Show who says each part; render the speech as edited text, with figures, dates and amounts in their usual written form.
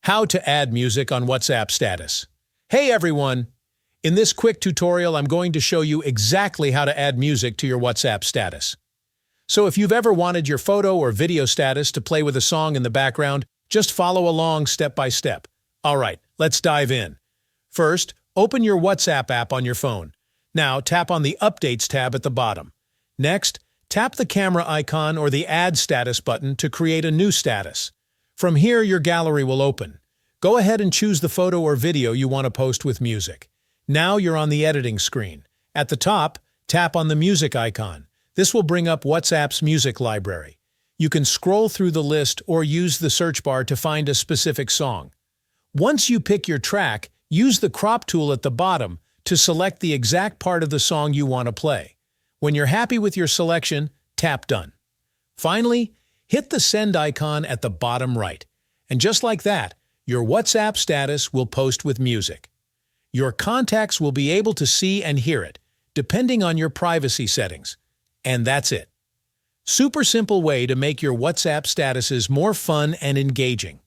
Speaker 1: How to add music on WhatsApp status. Hey everyone! In this quick tutorial, I'm going to show you exactly how to add music to your WhatsApp status. So if you've ever wanted your photo or video status to play with a song in the background, just follow along step by step. Alright, let's dive in. First, open your WhatsApp app on your phone. Now, tap on the Updates tab at the bottom. Next, tap the camera icon or the Add Status button to create a new status. From here, your gallery will open. Go ahead and choose the photo or video you want to post with music. Now you're on the editing screen. At the top, tap on the music icon. This will bring up WhatsApp's music library. You can scroll through the list or use the search bar to find a specific song. Once you pick your track, use the crop tool at the bottom to select the exact part of the song you want to play. When you're happy with your selection, tap Done. Finally, hit the send icon at the bottom right. And just like that, your WhatsApp status will post with music. Your contacts will be able to see and hear it, depending on your privacy settings. And that's it. Super simple way to make your WhatsApp statuses more fun and engaging.